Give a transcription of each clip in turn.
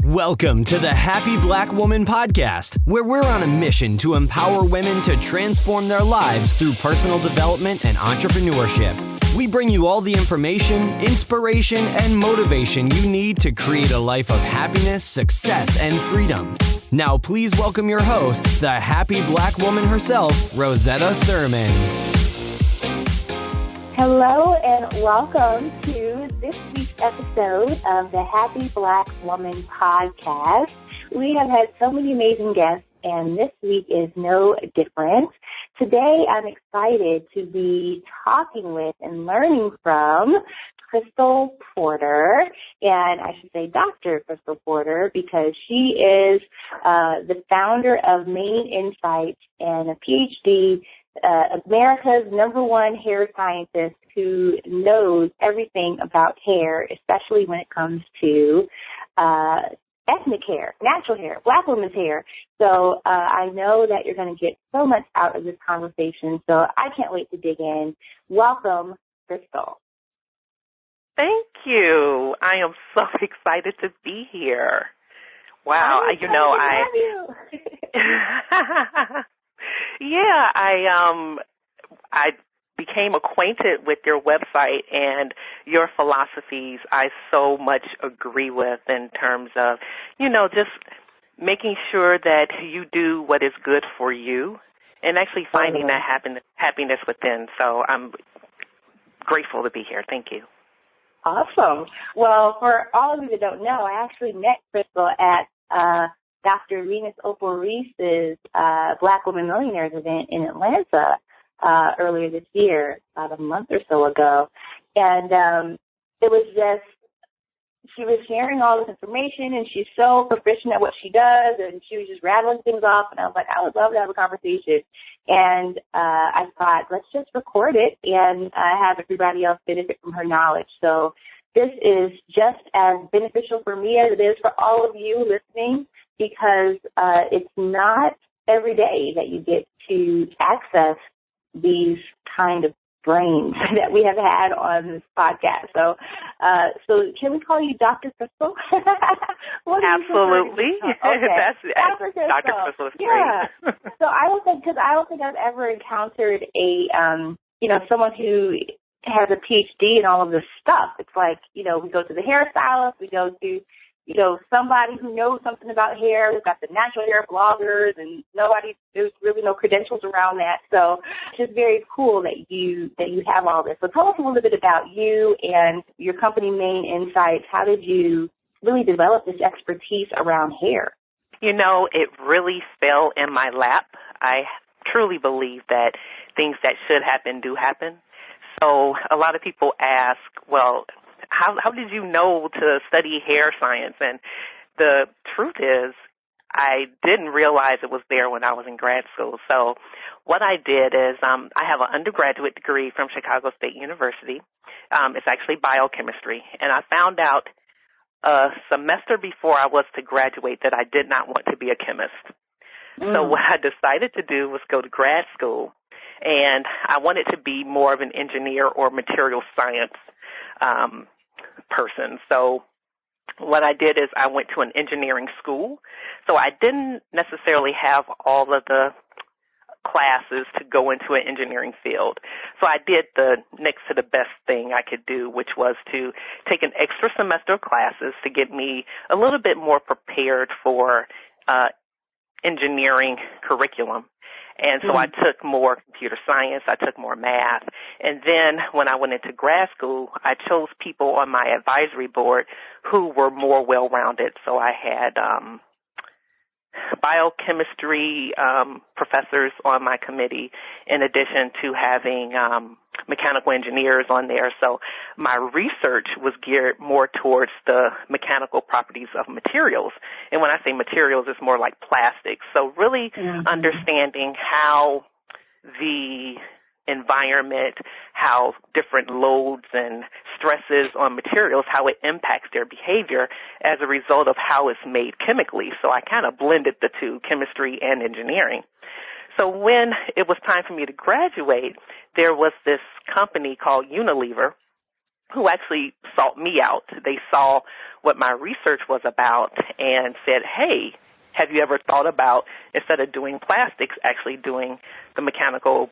Welcome to the Happy Black Woman Podcast, where we're on a mission to empower women to transform their lives through personal development and entrepreneurship. We bring you all the information, inspiration, and motivation you need to create a life of happiness, success, and freedom. Now, please welcome your host, the happy Black woman herself, Rosetta Thurman. Hello and welcome to this week's episode of the Happy Black Woman Podcast. We have had so many amazing guests, and this week is no different. Today, I'm excited to be talking with and learning from Crystal Porter, and I should say Dr. Crystal Porter, because she is the founder of Main Insights and a Ph.D., America's #1 hair scientist who knows everything about hair, especially when it comes to ethnic hair, natural hair, Black women's hair. So I know that you're going to get so much out of this conversation, so I can't wait to dig in. Welcome, Crystal. Thank you. I am so excited to be here. Wow, Yeah, I became acquainted with your website and your philosophies. I so much agree with in terms of, just making sure that you do what is good for you and actually finding that happiness within. So I'm grateful to be here. Thank you. Awesome. Well, for all of you that don't know, I actually met Crystal at Dr. Venus Opal Reese's Black Women Millionaires event in Atlanta earlier this year, about a month or so ago. And it was just, she was sharing all this information, and she's so proficient at what she does, and she was just rattling things off, and I was like, I would love to have a conversation. And I thought, let's just record it and have everybody else benefit from her knowledge. So this is just as beneficial for me as it is for all of you listening, because it's not every day that you get to access these kind of brains that we have had on this podcast. So can we call you Dr. Crystal? Absolutely. Okay. That's Dr. Crystal. Dr. Crystal is great. Yeah. So I don't think I've ever encountered a someone who has a PhD in all of this stuff. It's like, we go to the hairstylist, we go to somebody who knows something about hair. We've got the natural hair bloggers, and there's really no credentials around that. So it's just very cool that you have all this. So tell us a little bit about you and your company, Main Insights. How did you really develop this expertise around hair? It really fell in my lap. I truly believe that things that should happen do happen. So a lot of people ask, well, how did you know to study hair science? And the truth is, I didn't realize it was there when I was in grad school. So what I did is I have an undergraduate degree from Chicago State University. It's actually biochemistry. And I found out a semester before I was to graduate that I did not want to be a chemist. So what I decided to do was go to grad school. And I wanted to be more of an engineer or material science person. So what I did is I went to an engineering school. So I didn't necessarily have all of the classes to go into an engineering field. So I did the next to the best thing I could do, which was to take an extra semester of classes to get me a little bit more prepared for engineering curriculum. And so I took more computer science, I took more math, and then when I went into grad school, I chose people on my advisory board who were more well-rounded. So I had biochemistry professors on my committee, in addition to having mechanical engineers on there. So my research was geared more towards the mechanical properties of materials. And when I say materials, it's more like plastics. So really understanding how the environment, how different loads and stresses on materials, how it impacts their behavior as a result of how it's made chemically. So I kind of blended the two, chemistry and engineering. So when it was time for me to graduate, there was this company called Unilever who actually sought me out. They saw what my research was about and said, hey, have you ever thought about, instead of doing plastics, actually doing the mechanical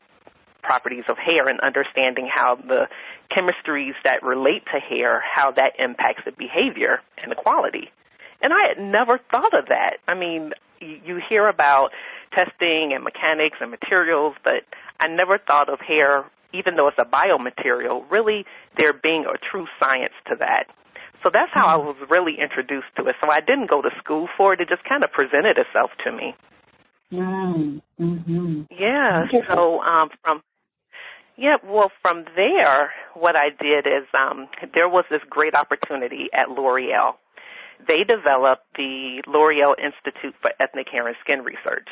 properties of hair and understanding how the chemistries that relate to hair, how that impacts the behavior and the quality. And I had never thought of that. I mean, you hear about testing and mechanics and materials, but I never thought of hair, even though it's a biomaterial, really there being a true science to that. So that's how I was really introduced to it. So I didn't go to school for it. It just kind of presented itself to me. Mm-hmm. Yeah. So from there, what I did is there was this great opportunity at L'Oreal. They developed the L'Oreal Institute for Ethnic Hair and Skin Research.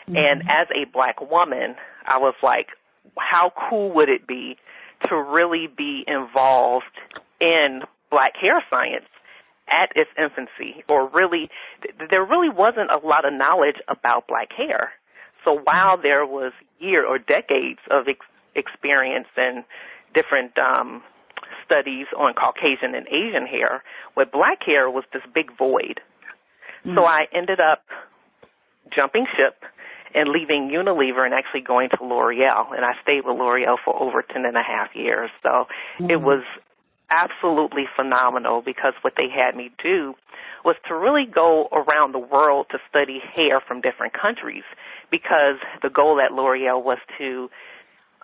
And as a Black woman, I was like, how cool would it be to really be involved in Black hair science at its infancy? Or really, there really wasn't a lot of knowledge about Black hair. So while there was years or decades of experience and different studies on Caucasian and Asian hair, with Black hair was this big void. So I ended up jumping ship and leaving Unilever and actually going to L'Oreal. And I stayed with L'Oreal for over 10 and a half years. So it was absolutely phenomenal, because what they had me do was to really go around the world to study hair from different countries, because the goal at L'Oreal was to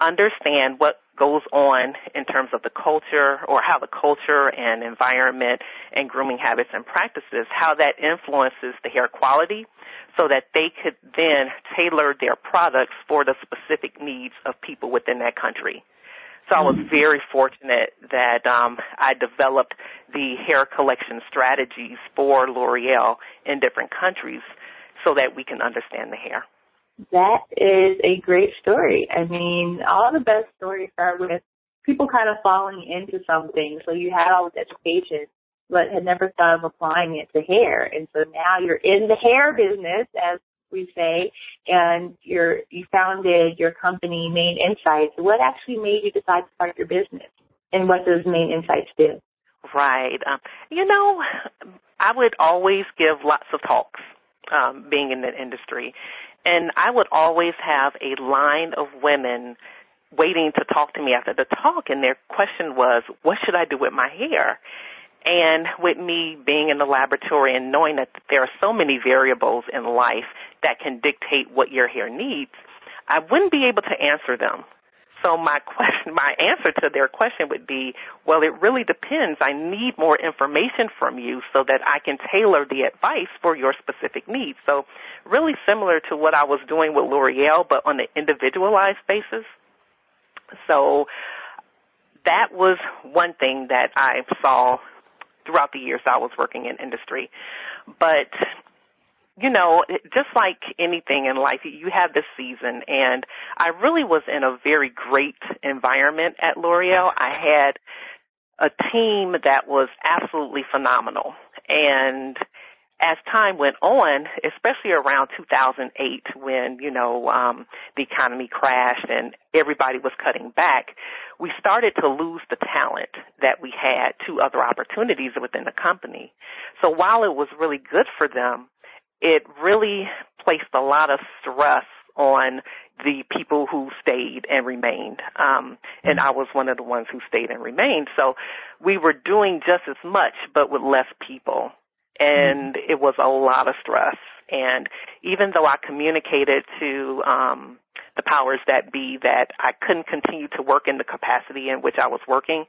understand what goes on in terms of the culture, or how the culture and environment and grooming habits and practices, how that influences the hair quality, so that they could then tailor their products for the specific needs of people within that country. So I was very fortunate that I developed the hair collection strategies for L'Oreal in different countries so that we can understand the hair. That is a great story. I mean, all the best stories start with people kind of falling into something. So you had all this education, but had never thought of applying it to hair. And so now you're in the hair business, as we say, and you founded your company, Main Insights. What actually made you decide to start your business, and what does Main Insights do? Right. I would always give lots of talks being in the industry, and I would always have a line of women waiting to talk to me after the talk, and their question was, what should I do with my hair? And with me being in the laboratory and knowing that there are so many variables in life that can dictate what your hair needs, I wouldn't be able to answer them. So my answer to their question would be, well, it really depends. I need more information from you so that I can tailor the advice for your specific needs. So really similar to what I was doing with L'Oreal, but on an individualized basis. So that was one thing that I saw throughout the years I was working in industry. But, just like anything in life, you have this season, and I really was in a very great environment at L'Oreal. I had a team that was absolutely phenomenal. And as time went on, especially around 2008 when, the economy crashed and everybody was cutting back, we started to lose the talent that we had to other opportunities within the company. So while it was really good for them, it really placed a lot of stress on the people who stayed and remained. And I was one of the ones who stayed and remained. So we were doing just as much, but with less people. And it was a lot of stress. And even though I communicated to the powers that be that I couldn't continue to work in the capacity in which I was working,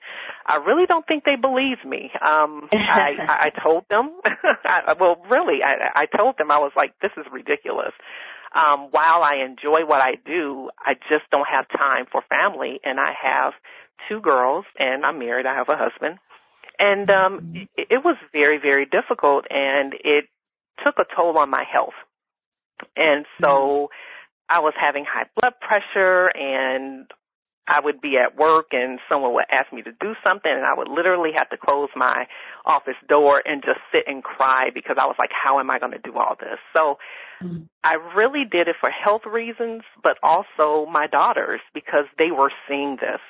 I really don't think they believed me. I told them, I told them, I was like, this is ridiculous. While I enjoy what I do, I just don't have time for family. And I have 2 girls, and I'm married. I have a husband. And it was very, very difficult, and it took a toll on my health. And so I was having high blood pressure, and I would be at work, and someone would ask me to do something, and I would literally have to close my office door and just sit and cry because I was like, how am I going to do all this? So I really did it for health reasons, but also my daughters, because they were seeing this.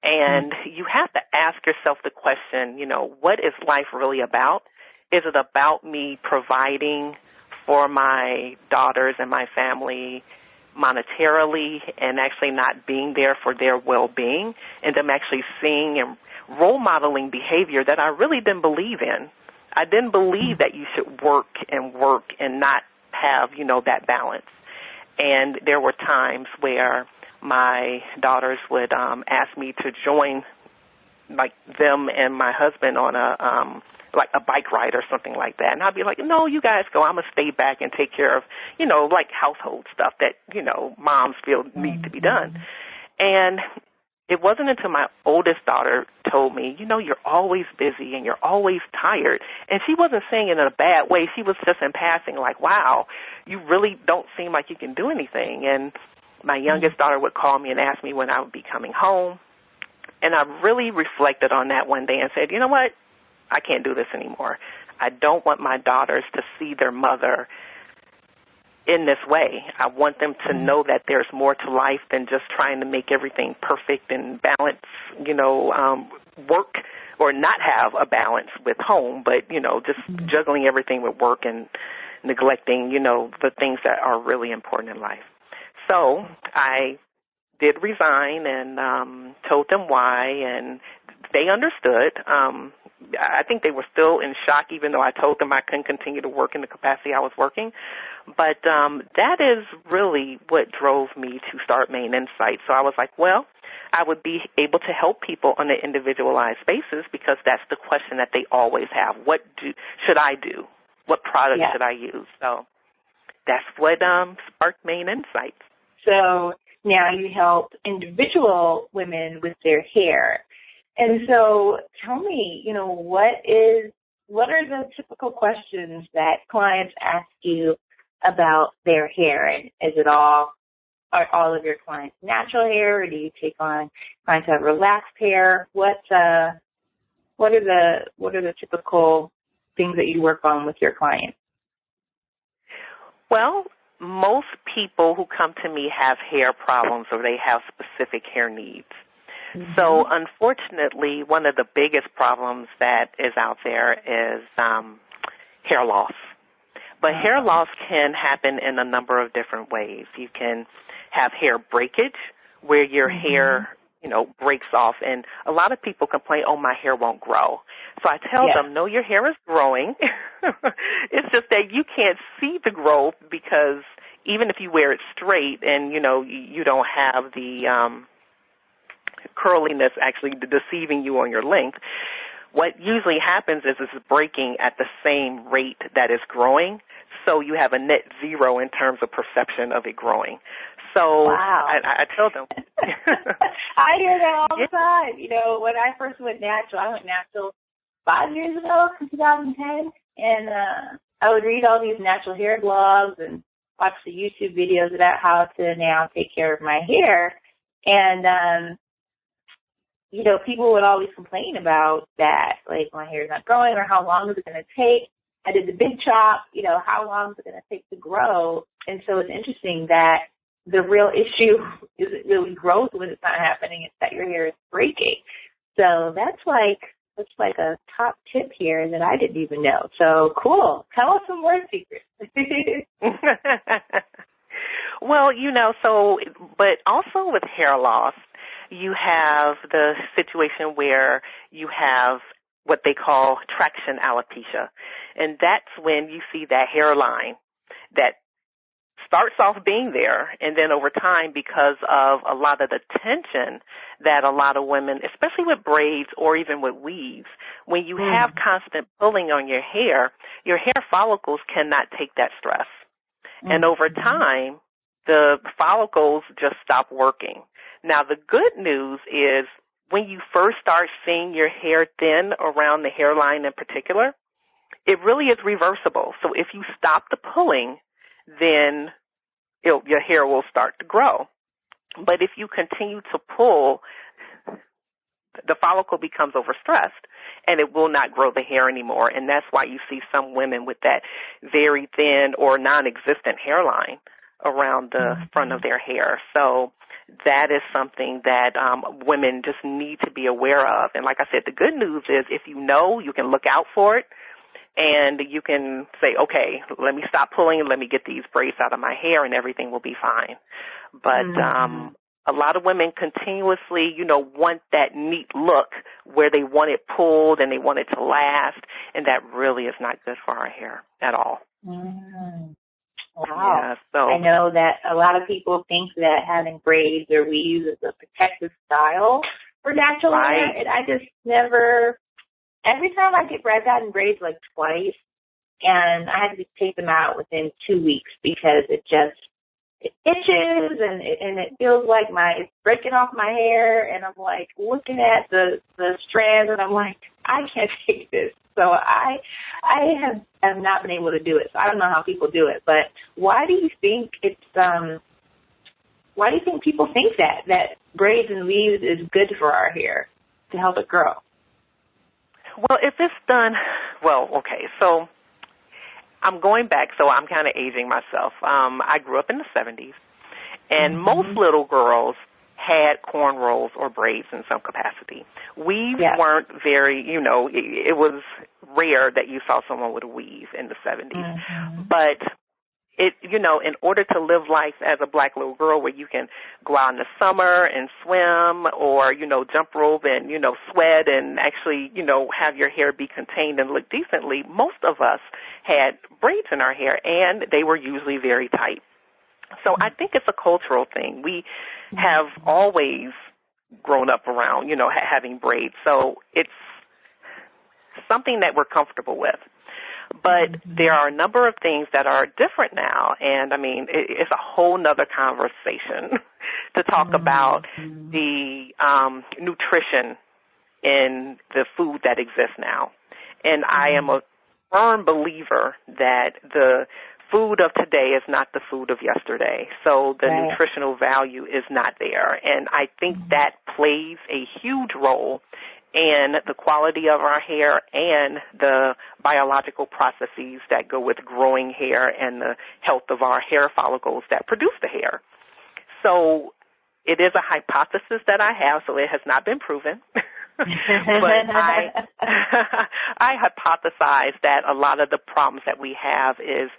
And you have to ask yourself the question, what is life really about? Is it about me providing for my daughters and my family monetarily and actually not being there for their well-being, and them actually seeing and role modeling behavior that I really didn't believe in? I didn't believe that you should work and not have, that balance. And there were times where my daughters would ask me to join, like, them and my husband on a bike ride or something like that. And I'd be like, no, you guys go. I'm going to stay back and take care of, like household stuff that, moms feel need to be done. And it wasn't until my oldest daughter told me, you're always busy and you're always tired. And she wasn't saying it in a bad way. She was just in passing like, wow, you really don't seem like you can do anything. And my youngest daughter would call me and ask me when I would be coming home. And I really reflected on that one day and said, you know what? I can't do this anymore. I don't want my daughters to see their mother in this way. I want them to know that there's more to life than just trying to make everything perfect and balance, work or not have a balance with home, but, just juggling everything with work and neglecting, the things that are really important in life. So I did resign and told them why, and they understood. I think they were still in shock, even though I told them I couldn't continue to work in the capacity I was working. But that is really what drove me to start Main Insight. So I was like, well, I would be able to help people on an individualized basis, because that's the question that they always have. What should I do? What product should I use? So that's what sparked Main Insights. So now you help individual women with their hair. And so tell me, what are the typical questions that clients ask you about their hair? And are all of your clients natural hair, or do you take on clients who have relaxed hair? What are the typical things that you work on with your clients? Well, most people who come to me have hair problems, or they have specific hair needs. Mm-hmm. So, unfortunately, one of the biggest problems that is out there is hair loss. But hair loss can happen in a number of different ways. You can have hair breakage, where your hair, breaks off. And a lot of people complain, oh, my hair won't grow. So I tell them, no, your hair is growing. It's just that you can't see the growth, because even if you wear it straight and, you don't have the curliness actually deceiving you on your length, what usually happens is it's breaking at the same rate that it's growing, so you have a net zero in terms of perception of it growing. So I tell them. I hear that all the time. When I first went natural, I went natural 5 years ago, in 2010, and I would read all these natural hair blogs and watch the YouTube videos about how to now take care of my hair. And people would always complain about that, like my hair is not growing, or how long is it going to take? I did the big chop, how long is it going to take to grow? And so it's interesting that the real issue isn't really growth when it's not happening, it's that your hair is breaking. So that's like a top tip here that I didn't even know. So cool. Tell us some more secrets. Well, but also with hair loss, you have the situation where you have what they call traction alopecia. And that's when you see that hairline that starts off being there, and then over time, because of a lot of the tension that a lot of women, especially with braids or even with weaves, when you have constant pulling on your hair follicles cannot take that stress. And over time, the follicles just stop working. Now, the good news is when you first start seeing your hair thin around the hairline in particular, it really is reversible. So if you stop the pulling, then your hair will start to grow. But if you continue to pull, the follicle becomes overstressed, and it will not grow the hair anymore. And that's why you see some women with that very thin or non-existent hairline around the front of their hair. So that is something that women just need to be aware of. And like I said, the good news is if you know, you can look out for it, and you can say, okay, let me stop pulling and let me get these braids out of my hair and everything will be fine. But a lot of women continuously, want that neat look where they want it pulled and they want it to last, and that really is not good for our hair at all. Wow. Yeah, so I know that a lot of people think that having braids or weaves is a protective style for natural hair, and I just never, every time I get braids, I've gotten braids like twice, and I had to take them out within 2 weeks because it itches and it feels like it's breaking off my hair, and I'm like looking at the strands and I'm like, I can't take this. So I have not been able to do it. So I don't know how people do it, but why do you think why do you think people think that braids and weaves is good for our hair to help it grow? Well, if it's done, okay, so I'm going back, so I'm kind of aging myself. I grew up in the 70s, and most little girls had cornrows or braids in some capacity. Weaves weren't very, it was rare that you saw someone with a weave in the 70s. But in order to live life as a black little girl where you can go out in the summer and swim or, jump rope and, sweat and actually, have your hair be contained and look decently, most of us had braids in our hair, and they were usually very tight. So I think it's a cultural thing. We have always grown up around, having braids. So it's something that we're comfortable with. But there are a number of things that are different now, and, it's a whole nother conversation to talk about the nutrition in the food that exists now. And I am a firm believer that the food of today is not the food of yesterday, so the nutritional value is not there. And I think that plays a huge role in the quality of our hair and the biological processes that go with growing hair and the health of our hair follicles that produce the hair. So it is a hypothesis that I have, so it has not been proven. But I hypothesize that a lot of the problems that we have is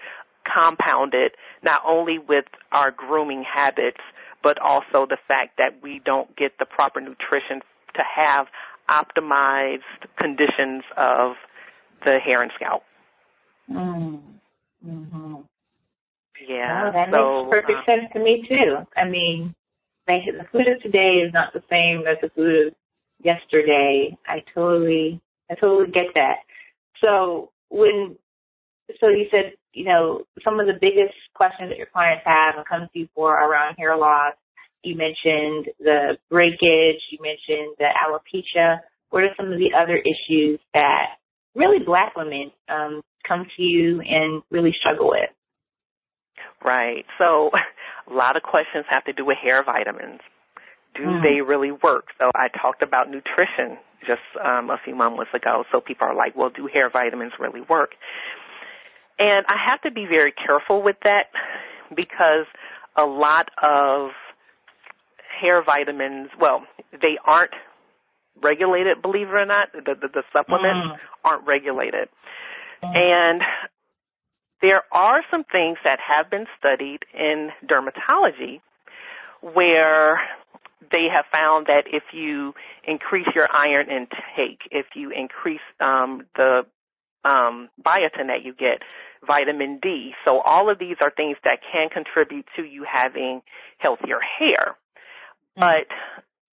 compounded not only with our grooming habits, but also the fact that we don't get the proper nutrition to have optimized conditions of the hair and scalp. Yeah. That makes perfect sense to me, too. The food of today is not the same as the food of yesterday. I totally get that. So you said, some of the biggest questions that your clients have and come to you for around hair loss. You mentioned the breakage. You mentioned the alopecia. What are some of the other issues that really black women come to you and really struggle with? Right. So a lot of questions have to do with hair vitamins. Do they really work? So I talked about nutrition just a few moments ago. So people are like, well, do hair vitamins really work? And I have to be very careful with that because a lot of hair vitamins, they aren't regulated, believe it or not. The supplements aren't regulated. And there are some things that have been studied in dermatology where they have found that if you increase your iron intake, if you increase the biotin that you get, vitamin D. So all of these are things that can contribute to you having healthier hair. But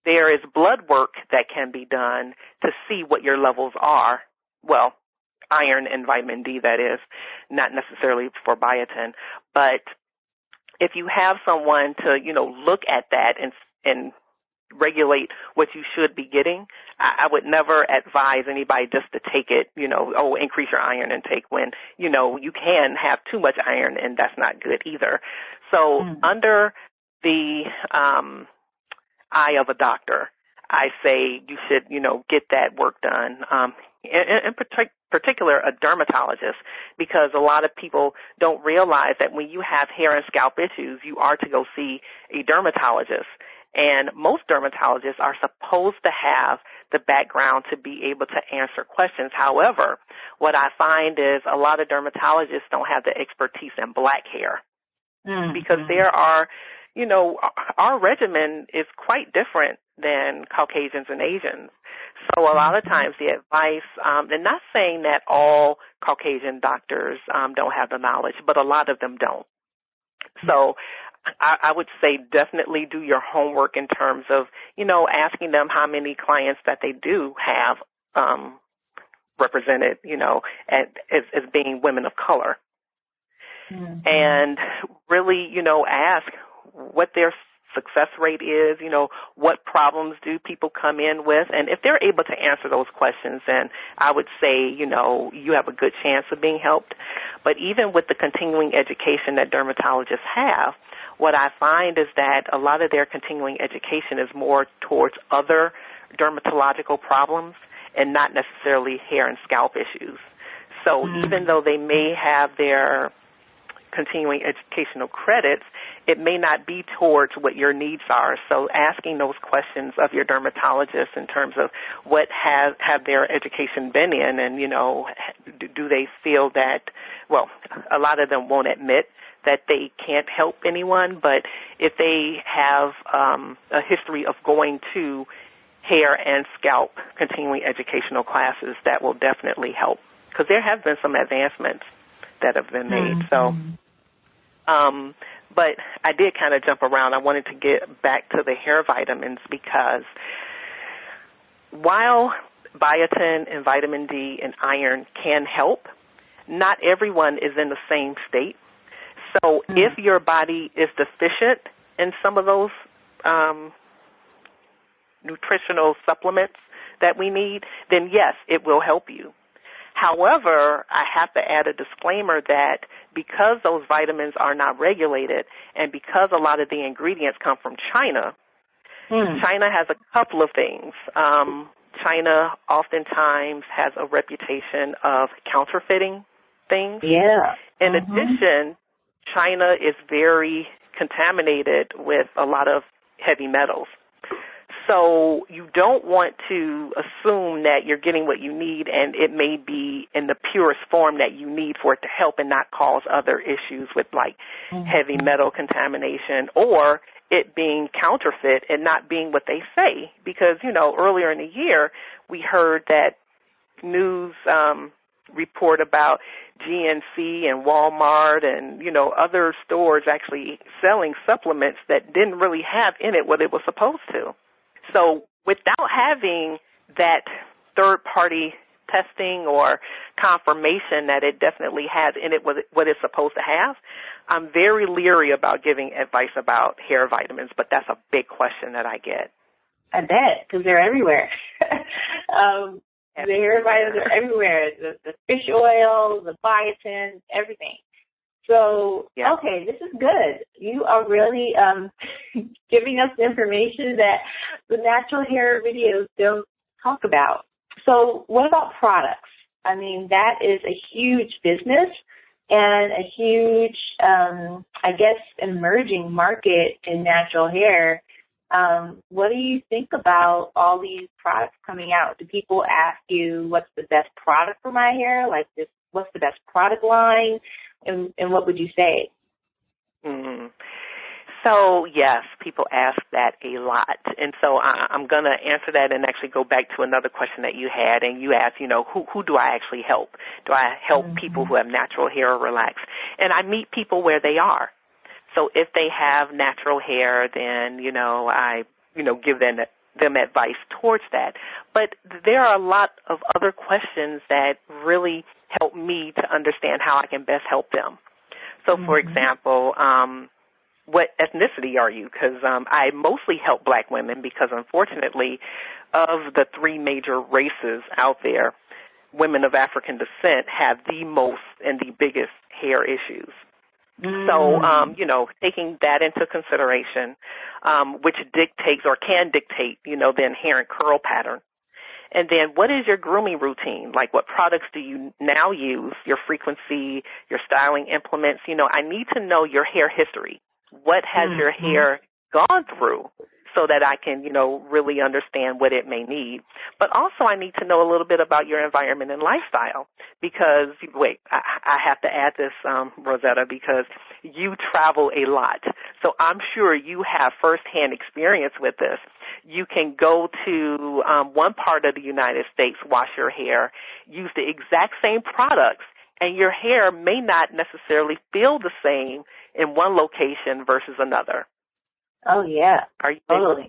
there is blood work that can be done to see what your levels are. Well, iron and vitamin D, that is, not necessarily for biotin. But if you have someone to, look at that and regulate what you should be getting, I would never advise anybody just to take it, increase your iron intake when, you can have too much iron and that's not good either. So under the eye of a doctor, I say you should, get that work done. In particular, a dermatologist, because a lot of people don't realize that when you have hair and scalp issues, you are to go see a dermatologist. And most dermatologists are supposed to have the background to be able to answer questions. However, what I find is a lot of dermatologists don't have the expertise in black hair because there are, our regimen is quite different than Caucasians and Asians. So a lot of times the advice, and not saying that all Caucasian doctors don't have the knowledge, but a lot of them don't. So I would say definitely do your homework in terms of, asking them how many clients that they do have represented, as being women of color. And really, ask what their success rate is, what problems do people come in with. And if they're able to answer those questions, then I would say, you have a good chance of being helped. But even with the continuing education that dermatologists have, what I find is that a lot of their continuing education is more towards other dermatological problems and not necessarily hair and scalp issues. So even though they may have their continuing educational credits, it may not be towards what your needs are. So asking those questions of your dermatologist in terms of what have their education been in, and, do they feel that, well, a lot of them won't admit that they can't help anyone, but if they have a history of going to hair and scalp continuing educational classes, that will definitely help, because there have been some advancements that have been made. So, but I did kind of jump around. I wanted to get back to the hair vitamins because while biotin and vitamin D and iron can help, not everyone is in the same state. So if your body is deficient in some of those nutritional supplements that we need, then yes, it will help you. However, I have to add a disclaimer that because those vitamins are not regulated and because a lot of the ingredients come from China, China has a couple of things. China oftentimes has a reputation of counterfeiting things. Yeah. In addition, China is very contaminated with a lot of heavy metals. So you don't want to assume that you're getting what you need and it may be in the purest form that you need for it to help and not cause other issues with like heavy metal contamination or it being counterfeit and not being what they say. Because, earlier in the year we heard that news report about GNC and Walmart and, other stores actually selling supplements that didn't really have in it what it was supposed to. So without having that third-party testing or confirmation that it definitely has in it what it's supposed to have, I'm very leery about giving advice about hair vitamins, but that's a big question that I get. I bet, because they're everywhere. The hair vitamins are everywhere, the fish oil, the biotin, everything. So, okay, this is good. You are really giving us information that the natural hair videos don't talk about. So what about products? I mean, that is a huge business and a huge, emerging market in natural hair. What do you think about all these products coming out? Do people ask you what's the best product for my hair? Like this, what's the best product line? And what would you say? So, yes, people ask that a lot. And so I'm going to answer that and actually go back to another question that you had. And you asked, who do I actually help? Do I help people who have natural hair or relaxed? And I meet people where they are. So if they have natural hair, then, I, give them advice towards that. But there are a lot of other questions that really help me to understand how I can best help them. So, for example, what ethnicity are you? Because I mostly help black women because, unfortunately, of the three major races out there, women of African descent have the most and the biggest hair issues. So, taking that into consideration, which dictates or can dictate, the inherent curl pattern. And then what is your grooming routine? Like what products do you now use, your frequency, your styling implements? I need to know your hair history. What has your hair gone through so that I can, really understand what it may need. But also I need to know a little bit about your environment and lifestyle because, I have to add this, Rosetta, because you travel a lot. So I'm sure you have firsthand experience with this. You can go to one part of the United States, wash your hair, use the exact same products, and your hair may not necessarily feel the same in one location versus another. Oh, yeah. Are you totally.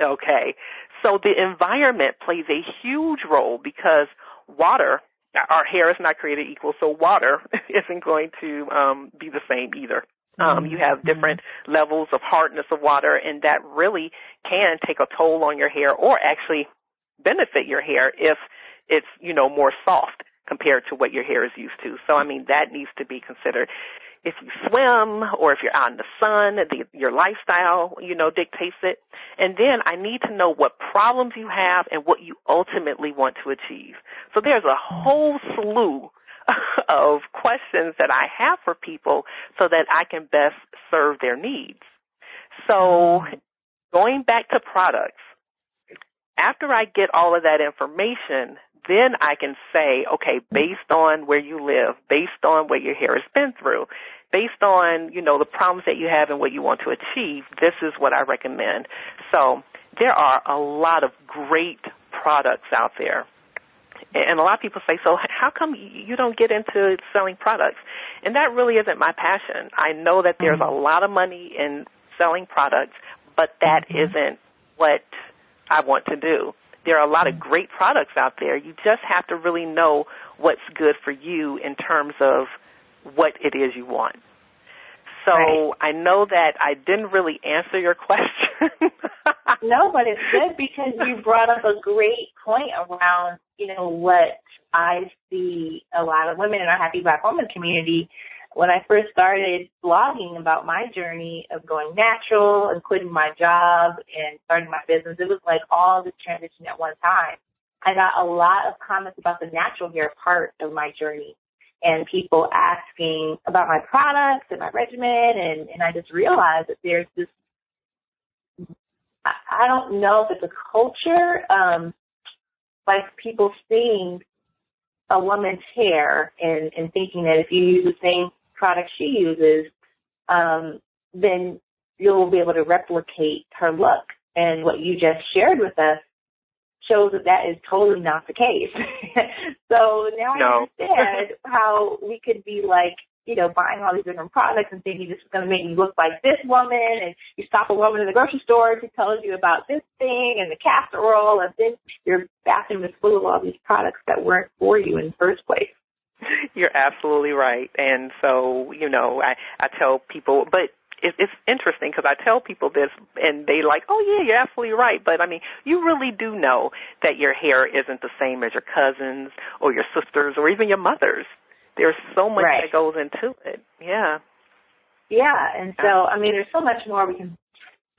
Okay. So the environment plays a huge role because water, our hair is not created equal, so water isn't going to be the same either. You have different levels of hardness of water, and that really can take a toll on your hair or actually benefit your hair if it's, more soft compared to what your hair is used to. So, that needs to be considered. If you swim or if you're out in the sun, your lifestyle, dictates it. And then I need to know what problems you have and what you ultimately want to achieve. So there's a whole slew of questions that I have for people so that I can best serve their needs. So going back to products, after I get all of that information, then I can say, okay, based on where you live, based on what your hair has been through, based on, the problems that you have and what you want to achieve, this is what I recommend. So there are a lot of great products out there. And a lot of people say, so how come you don't get into selling products? And that really isn't my passion. I know that there's a lot of money in selling products, but that isn't what I want to do. There are a lot of great products out there. You just have to really know what's good for you in terms of what it is you want. So right. I know that I didn't really answer your question. No, but it's good because you brought up a great point around, what I see a lot of women in our Happy Black Woman community. When I first started blogging about my journey of going natural and quitting my job and starting my business, it was like all this transition at one time. I got a lot of comments about the natural hair part of my journey and people asking about my products and my regimen. And I just realized that there's this, I don't know if it's a culture, like people seeing a woman's hair and thinking that if you use the same product she uses, then you'll be able to replicate her look. And what you just shared with us shows that is totally not the case. So now I understand how we could be like, buying all these different products and thinking this is going to make you look like this woman, and you stop a woman in the grocery store who tells you about this thing and the casserole, and then your bathroom is full of all these products that weren't for you in the first place. You're absolutely right. And so, I tell people, but it's interesting because I tell people this and they like, oh, yeah, you're absolutely right. But, you really do know that your hair isn't the same as your cousins or your sisters or even your mothers. There's so much that goes into it. Yeah. Yeah. And so, there's so much more we can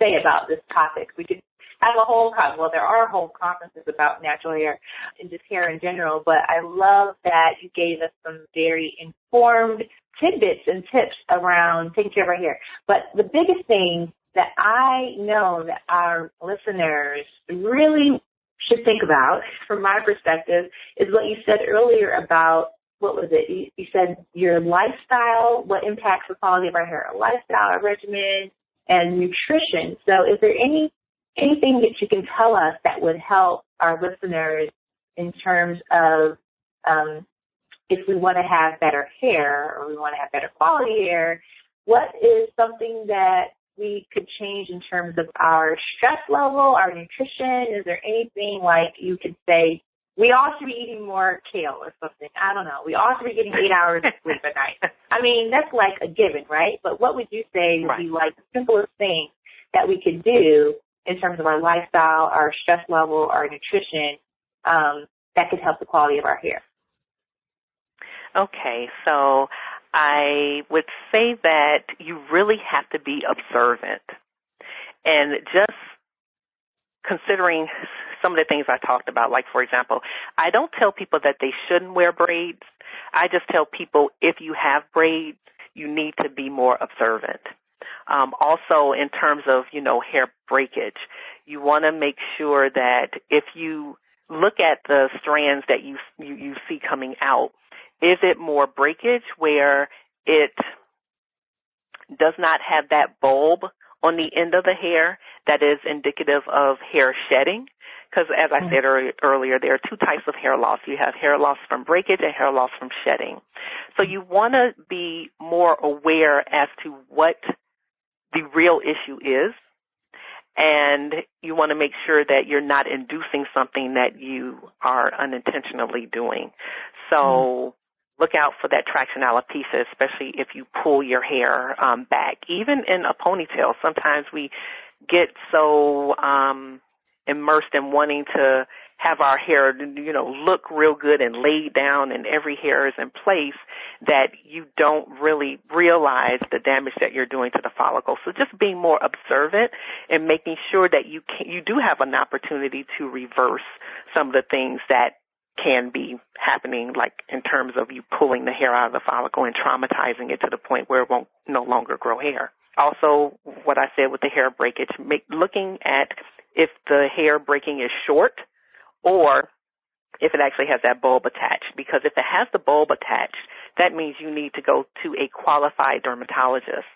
say about this topic. We could have a whole, there are whole conferences about natural hair and just hair in general, but I love that you gave us some very informed tidbits and tips around taking care of our hair. But the biggest thing that I know that our listeners really should think about, from my perspective, is what you said earlier about, what was it? You said your lifestyle, what impacts the quality of our hair, a lifestyle, a regimen, and nutrition. So is there anything that you can tell us that would help our listeners in terms of if we want to have better hair or we want to have better quality hair, what is something that we could change in terms of our stress level, our nutrition? Is there anything like you could say, we all should be eating more kale or something? I don't know. We all should be getting 8 hours of sleep at night. That's like a given, right? But what would you say would be like the simplest thing that we could do in terms of our lifestyle, our stress level, our nutrition, that could help the quality of our hair? Okay, so I would say that you really have to be observant. And just considering some of the things I talked about, like, for example, I don't tell people that they shouldn't wear braids. I just tell people if you have braids, you need to be more observant. Also, in terms of, hair breakage, you want to make sure that if you look at the strands that you see coming out, is it more breakage where it does not have that bulb on the end of the hair that is indicative of hair shedding? Because as I said earlier, there are two types of hair loss. You have hair loss from breakage and hair loss from shedding. So you want to be more aware as to what the real issue is, and you want to make sure that you're not inducing something that you are unintentionally doing. So look out for that traction alopecia, especially if you pull your hair back. Even in a ponytail, sometimes we get so immersed in wanting to have our hair, look real good and laid down and every hair is in place that you don't really realize the damage that you're doing to the follicle. So just being more observant and making sure that you do have an opportunity to reverse some of the things that can be happening, like in terms of you pulling the hair out of the follicle and traumatizing it to the point where it won't no longer grow hair. Also, what I said with the hair breakage, looking at if the hair breaking is short or if it actually has that bulb attached. Because if it has the bulb attached, that means you need to go to a qualified dermatologist.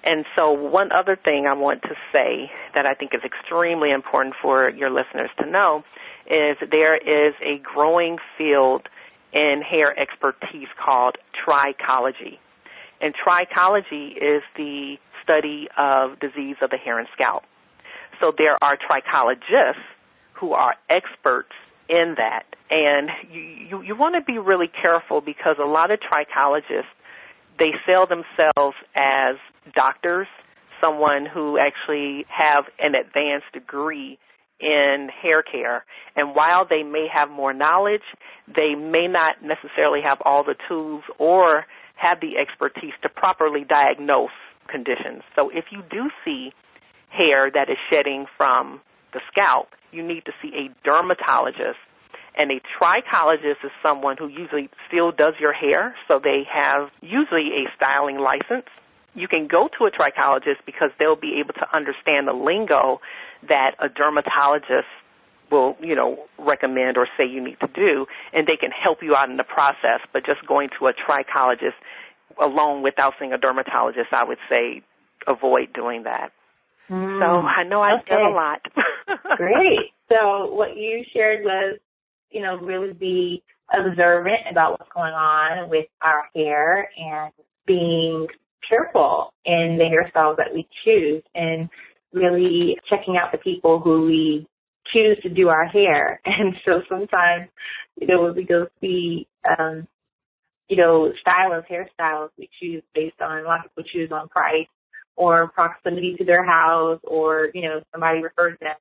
And so one other thing I want to say that I think is extremely important for your listeners to know is there is a growing field in hair expertise called trichology. And trichology is the study of disease of the hair and scalp. So there are trichologists who are experts in that. And you want to be really careful because a lot of trichologists, they sell themselves as doctors, someone who actually have an advanced degree in hair care. And while they may have more knowledge, they may not necessarily have all the tools or have the expertise to properly diagnose conditions. So if you do see hair that is shedding from the scalp, you need to see a dermatologist. And a trichologist is someone who usually still does your hair, so they have usually a styling license. You can go to a trichologist because they'll be able to understand the lingo that a dermatologist will, recommend or say you need to do, and they can help you out in the process. But just going to a trichologist alone without seeing a dermatologist, I would say avoid doing that. So I know I said a lot. Great. So what you shared was, really be observant about what's going on with our hair and being careful in the hairstyles that we choose and really checking out the people who we choose to do our hair. And so sometimes, when we go see, hairstyles we choose based on, a lot of people choose on price or proximity to their house or, somebody refers them.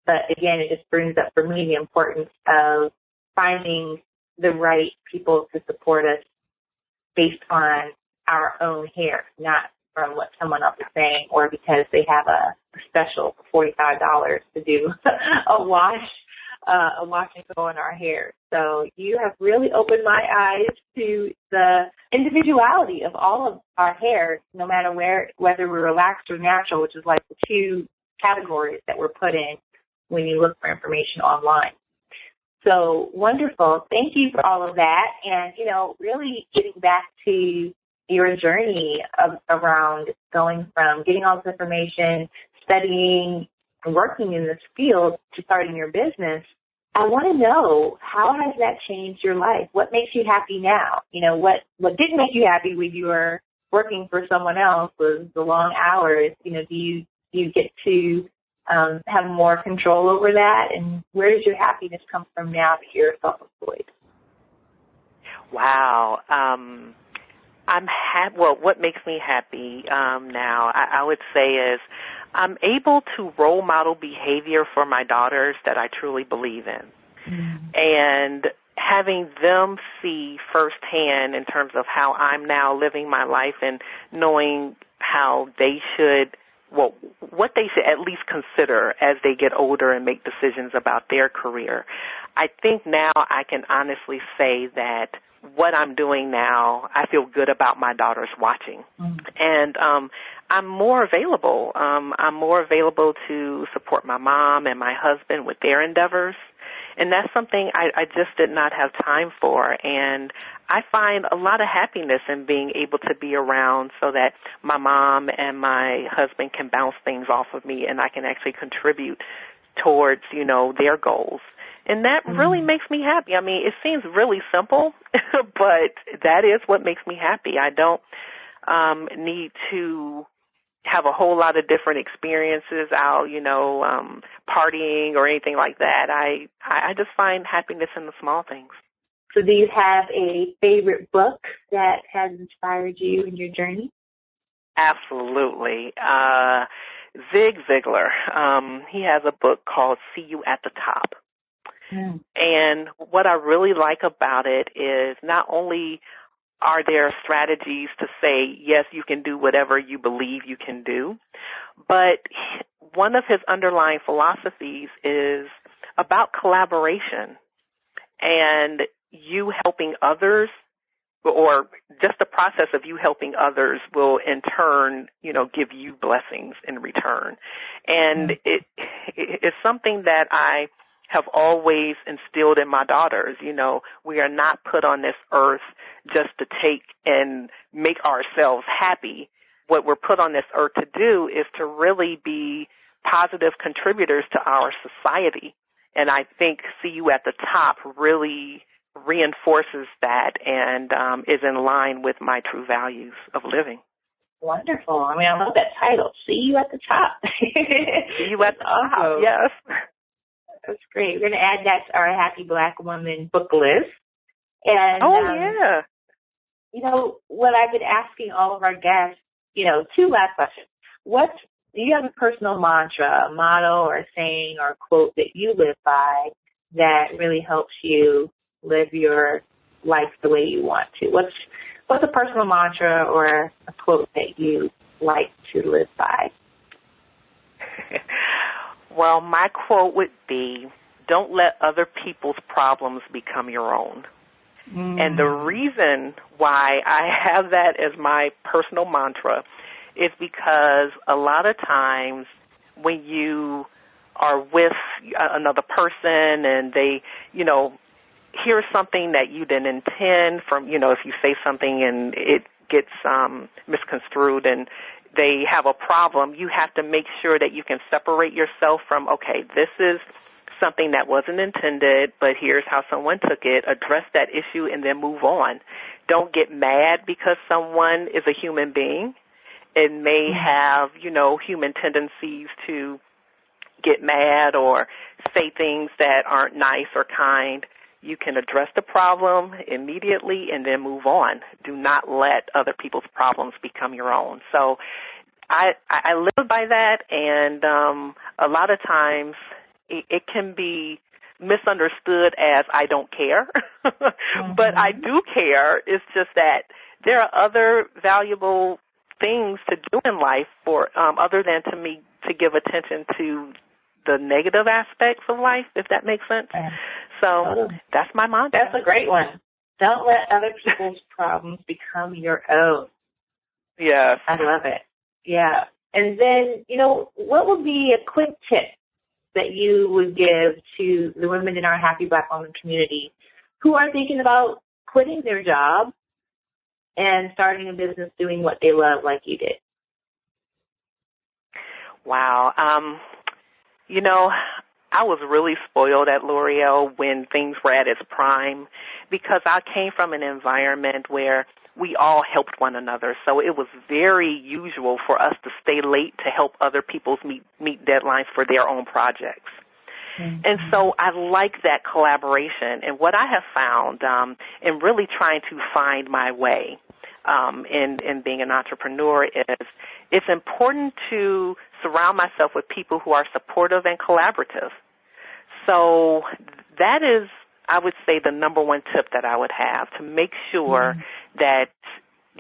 But again, it just brings up for me the importance of finding the right people to support us based on our own hair, not from what someone else is saying or because they have a special for $45 to do a wash and go in our hair. So you have really opened my eyes to the individuality of all of our hair, no matter whether we're relaxed or natural, which is like the two categories that we're put in when you look for information online. So wonderful. Thank you for all of that. And, really getting back to your journey around going from getting all this information, studying, and working in this field to starting your business, I want to know, how has that changed your life? What makes you happy now? What didn't make you happy when you were working for someone else was the long hours. Do you get to have more control over that? And where does your happiness come from now that you're self-employed? Wow. I'm happy. Well, what makes me happy now, I would say, is I'm able to role model behavior for my daughters that I truly believe in. Mm-hmm. And having them see firsthand in terms of how I'm now living my life and knowing how they should, what they should at least consider as they get older and make decisions about their career. I think now I can honestly say that what I'm doing now, I feel good about my daughters watching. Mm-hmm. And I'm more available. I'm more available to support my mom and my husband with their endeavors. And that's something I just did not have time for. And I find a lot of happiness in being able to be around so that my mom and my husband can bounce things off of me and I can actually contribute towards, their goals. And that really makes me happy. I mean, it seems really simple, but that is what makes me happy. I don't need to have a whole lot of different experiences out, partying or anything like that. I just find happiness in the small things. So do you have a favorite book that has inspired you in your journey? Absolutely. Zig Ziglar, he has a book called See You at the Top. And what I really like about it is not only are there strategies to say, yes, you can do whatever you believe you can do, but one of his underlying philosophies is about collaboration and you helping others, or just the process of you helping others will in turn, give you blessings in return. And it's something that I have always instilled in my daughters. We are not put on this earth just to take and make ourselves happy. What we're put on this earth to do is to really be positive contributors to our society. And I think See You at the Top really reinforces that and is in line with my true values of living. Wonderful. I mean, I love that title, See You at the Top. See You at the Top, yes. That's great. We're going to add that to our Happy Black Woman book list. And, yeah. What I've been asking all of our guests, two last questions. Do you have a personal mantra, a motto or a saying or a quote that you live by that really helps you live your life the way you want to? What's a personal mantra or a quote that you like to live by? Well, my quote would be, don't let other people's problems become your own. And the reason why I have that as my personal mantra is because a lot of times when you are with another person and they, hear something that you didn't intend from, if you say something and it gets misconstrued and they have a problem, you have to make sure that you can separate yourself from, okay, this is something that wasn't intended, but here's how someone took it, address that issue, and then move on. Don't get mad because someone is a human being and may have, human tendencies to get mad or say things that aren't nice or kind. You can address the problem immediately and then move on. Do not let other people's problems become your own. So I live by that, and a lot of times it can be misunderstood as I don't care, but I do care. It's just that there are other valuable things to do in life for other than to give attention to the negative aspects of life, if that makes sense. So that's my mantra. That's a great one. Don't let other people's problems become your own. Yes. I love it. Yeah. And then, what would be a quick tip that you would give to the women in our Happy Black Woman community who are thinking about quitting their job and starting a business doing what they love like you did? Wow. I was really spoiled at L'Oreal when things were at its prime because I came from an environment where we all helped one another. So it was very usual for us to stay late to help other people meet deadlines for their own projects. And so I like that collaboration. And what I have found in really trying to find my way in being an entrepreneur is it's important to surround myself with people who are supportive and collaborative. So that is, I would say, the number one tip that I would have, to make sure that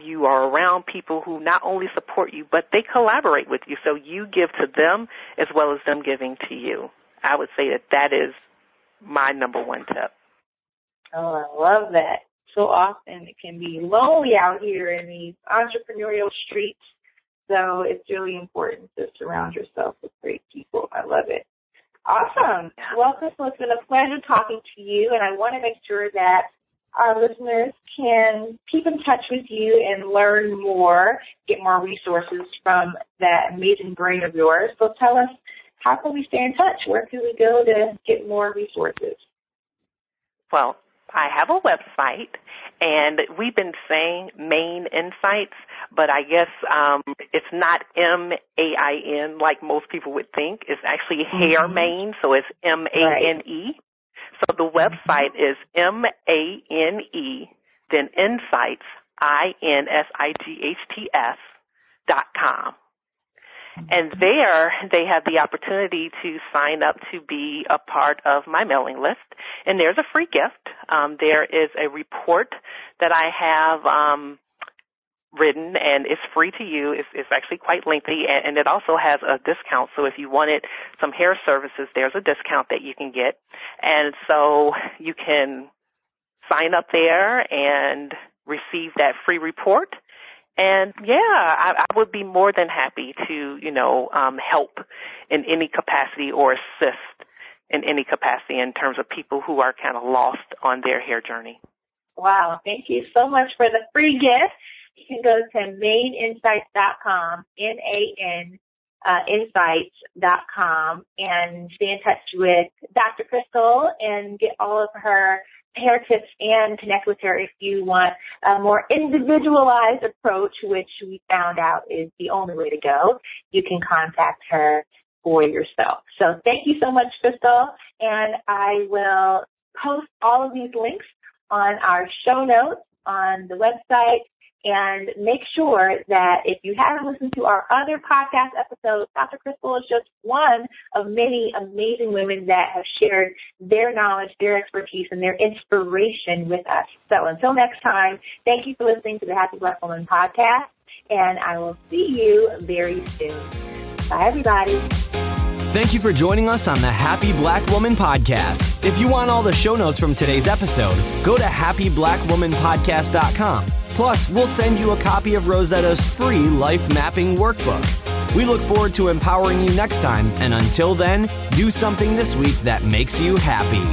you are around people who not only support you, but they collaborate with you. So you give to them as well as them giving to you. I would say that is my number one tip. Oh, I love that. so often it can be lonely out here in these entrepreneurial streets. So it's really important to surround yourself with great people. I love it. Awesome. Well, Crystal, it's been a pleasure talking to you, and I want to make sure that our listeners can keep in touch with you and learn more, get more resources from that amazing brain of yours. So tell us, how can we stay in touch? Where can we go to get more resources? Well, I have a website, and we've been saying Main Insights, but I guess it's not M-A-I-N like most people would think. It's actually Hair Mane, so it's M-A-N-E. So the website is M-A-N-E, then Insights, INSIGHTS.com. And there they have the opportunity to sign up to be a part of my mailing list. And there's a free gift. There is a report that I have written, and it's free to you. It's actually quite lengthy, and it also has a discount. So if you wanted some hair services, there's a discount that you can get. And so you can sign up there and receive that free report. And, I would be more than happy to, help in any capacity or assist in any capacity in terms of people who are kind of lost on their hair journey. Wow. Thank you so much for the free gift. You can go to maininsights.com, N-A-N, insights.com, and stay in touch with Dr. Crystal and get all of her hair tips and connect with her if you want a more individualized approach, which we found out is the only way to go. You can contact her for yourself. So thank you so much, Crystal, and I will post all of these links on our show notes on the website. And make sure that if you haven't listened to our other podcast episodes, Dr. Crystal is just one of many amazing women that have shared their knowledge, their expertise, and their inspiration with us. So until next time, thank you for listening to the Happy Black Woman podcast, and I will see you very soon. Bye, everybody. Thank you for joining us on the Happy Black Woman podcast. If you want all the show notes from today's episode, go to happyblackwomanpodcast.com. Plus, we'll send you a copy of Rosetta's free life mapping workbook. We look forward to empowering you next time, and until then, do something this week that makes you happy.